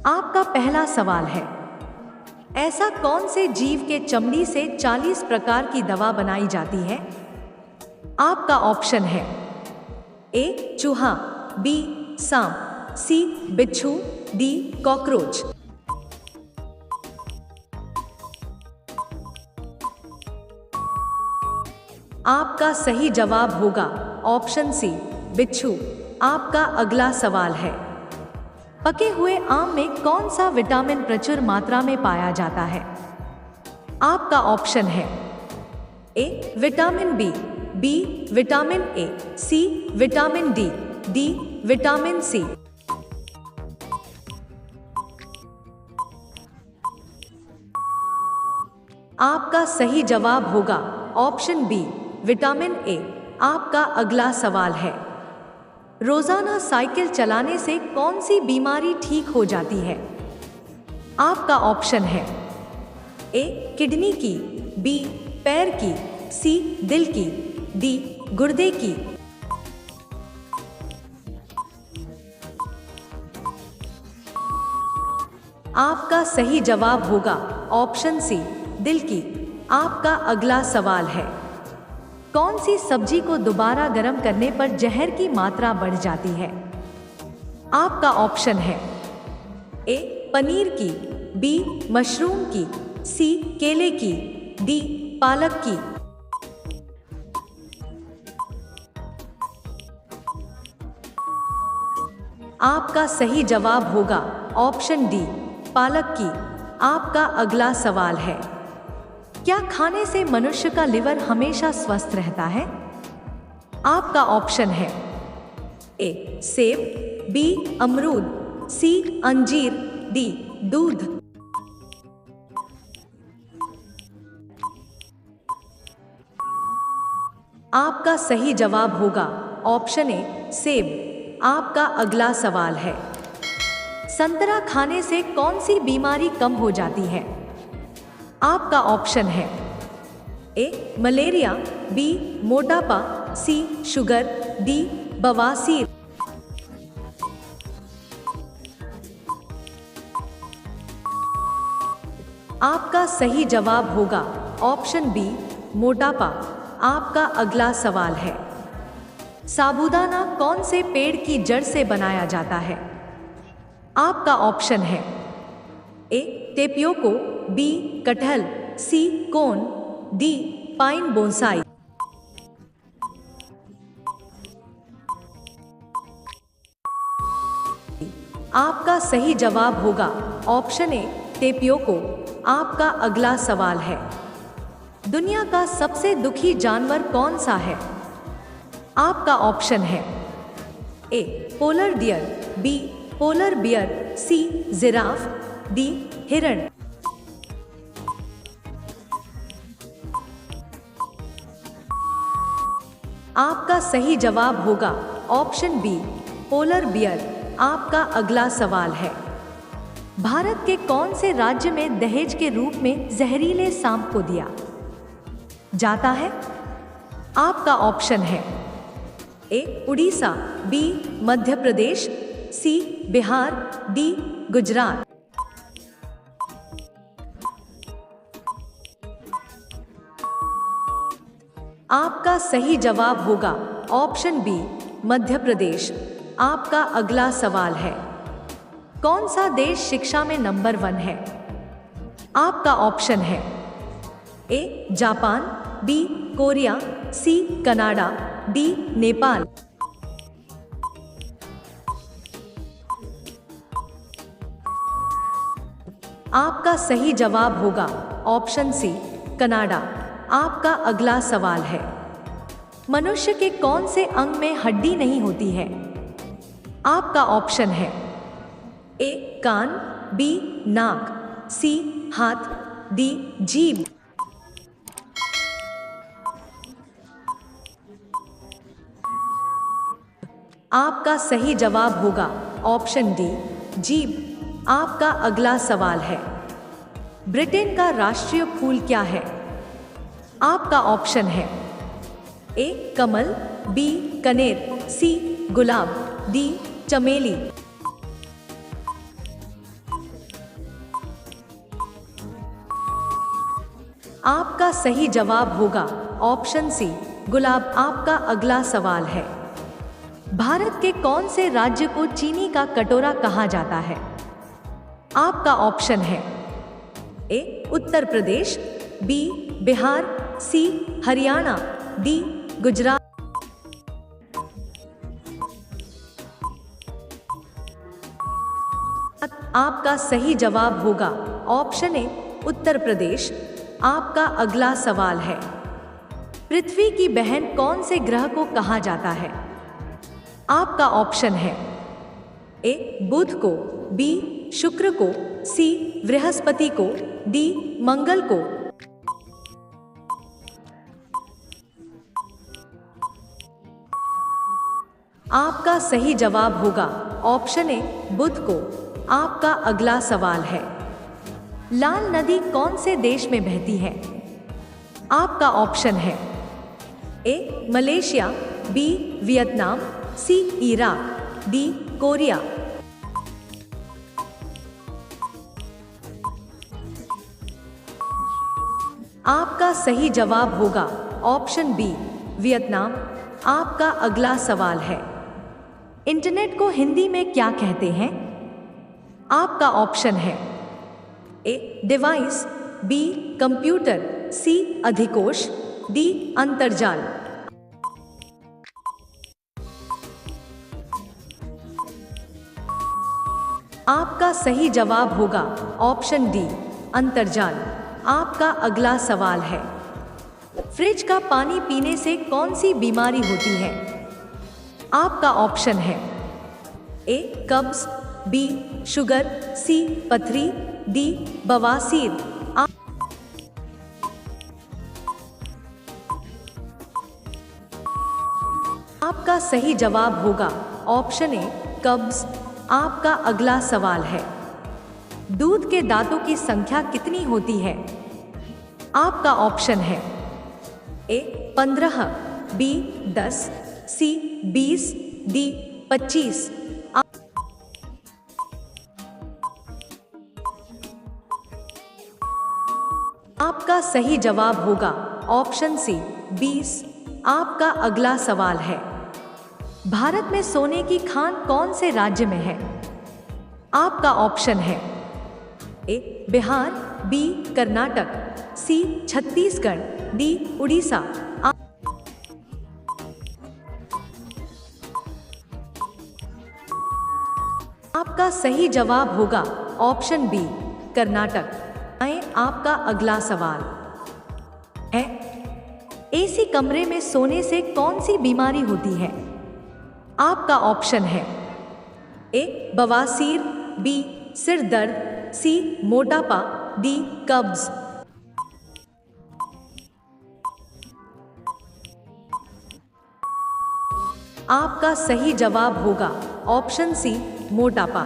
आपका पहला सवाल है, ऐसा कौन से जीव के चमड़ी से 40 प्रकार की दवा बनाई जाती है? आपका ऑप्शन है ए चूहा, बी सांप, सी बिच्छू, डी कॉकरोच। आपका सही जवाब होगा ऑप्शन सी बिच्छू। आपका अगला सवाल है, पके हुए आम में कौन सा विटामिन प्रचुर मात्रा में पाया जाता है? आपका ऑप्शन है A vitamin B vitamin A, C vitamin D vitamin C. आपका सही जवाब होगा ऑप्शन बी विटामिन ए। आपका अगला सवाल है, रोजाना साइकिल चलाने से कौन सी बीमारी ठीक हो जाती है? आपका ऑप्शन है ए किडनी की, बी पैर की, सी दिल की, डी गुर्दे की। आपका सही जवाब होगा ऑप्शन सी दिल की। आपका अगला सवाल है, कौन सी सब्जी को दोबारा गर्म करने पर जहर की मात्रा बढ़ जाती है? आपका ऑप्शन है ए पनीर की, बी मशरूम की, सी केले की, डी पालक की। आपका सही जवाब होगा ऑप्शन डी पालक की। आपका अगला सवाल है, क्या खाने से मनुष्य का लिवर हमेशा स्वस्थ रहता है? आपका ऑप्शन है ए सेब, बी अमरूद, सी अंजीर, डी दूध। आपका सही जवाब होगा ऑप्शन ए सेब। आपका अगला सवाल है, संतरा खाने से कौन सी बीमारी कम हो जाती है? आपका ऑप्शन है ए मलेरिया, बी मोटापा, सी शुगर, डी बवासीर। आपका सही जवाब होगा ऑप्शन बी मोटापा। आपका अगला सवाल है, साबूदाना कौन से पेड़ की जड़ से बनाया जाता है? आपका ऑप्शन है ए टेपियोको, बी कटहल, सी कोन, डी पाइन बोनसाई। आपका सही जवाब होगा ऑप्शन ए टेपियोको। आपका अगला सवाल है, दुनिया का सबसे दुखी जानवर कौन सा है? आपका ऑप्शन है A polar deer, B polar bear, C giraffe, D हिरण। आपका सही जवाब होगा ऑप्शन बी पोलर बियर। आपका अगला सवाल है, भारत के कौन से राज्य में दहेज के रूप में जहरीले सांप को दिया जाता है? आपका ऑप्शन है ए उड़ीसा, बी मध्य प्रदेश, सी बिहार, डी गुजरात। आपका सही जवाब होगा ऑप्शन बी मध्य प्रदेश। आपका अगला सवाल है, कौन सा देश शिक्षा में नंबर 1 है? आपका ऑप्शन है A Japan, B Korea, C Canada, D Nepal. आपका सही जवाब होगा ऑप्शन सी कनाडा। आपका अगला सवाल है, मनुष्य के कौन से अंग में हड्डी नहीं होती है? आपका ऑप्शन है ए कान, बी नाक, सी हाथ, डी जीभ। आपका सही जवाब होगा ऑप्शन डी जीभ। आपका अगला सवाल है, ब्रिटेन का राष्ट्रीय फूल क्या है? आपका ऑप्शन है ए कमल, बी कनेर, सी गुलाब, डी चमेली। आपका सही जवाब होगा ऑप्शन सी गुलाब। आपका अगला सवाल है, भारत के कौन से राज्य को चीनी का कटोरा कहा जाता है? आपका ऑप्शन है ए उत्तर प्रदेश, बी बिहार, सी हरियाणा, डी गुजरात। आपका सही जवाब होगा ऑप्शन ए उत्तर प्रदेश। आपका अगला सवाल है, पृथ्वी की बहन कौन से ग्रह को कहा जाता है? आपका ऑप्शन है ए बुध को, बी शुक्र को, सी बृहस्पति को, डी मंगल को। आपका सही जवाब होगा ऑप्शन ए बुध को। आपका अगला सवाल है, लाल नदी कौन से देश में बहती है? आपका ऑप्शन है A Malaysia, B Vietnam, C Iraq, D Korea. आपका सही जवाब होगा ऑप्शन बी वियतनाम। आपका अगला सवाल है, इंटरनेट को हिंदी में क्या कहते हैं? आपका ऑप्शन है A device, B computer, C अधिकोष, डी अंतर्जाल। आपका सही जवाब होगा ऑप्शन डी अंतर्जाल। आपका अगला सवाल है, फ्रिज का पानी पीने से कौन सी बीमारी होती है? आपका ऑप्शन है ए कब्ज, बी शुगर, सी पथरी, डी बवासीर। आपका सही जवाब होगा ऑप्शन ए कब्ज। आपका अगला सवाल है, दूध के दांतों की संख्या कितनी होती है? आपका ऑप्शन है ए 15, बी 10, सी 20, डी 25। आपका सही जवाब होगा ऑप्शन सी 20। आपका अगला सवाल है, भारत में सोने की खान कौन से राज्य में है? आपका ऑप्शन है ए बिहार, बी कर्नाटक, सी छत्तीसगढ़, डी उड़ीसा। आपका सही जवाब होगा ऑप्शन बी कर्नाटक। आपका अगला सवाल है, एसी कमरे में सोने से कौन सी बीमारी होती है? आपका ऑप्शन है ए बवासीर, बी सिर दर्द, सी मोटापा, डी कब्ज। आपका सही जवाब होगा ऑप्शन सी मोटापा।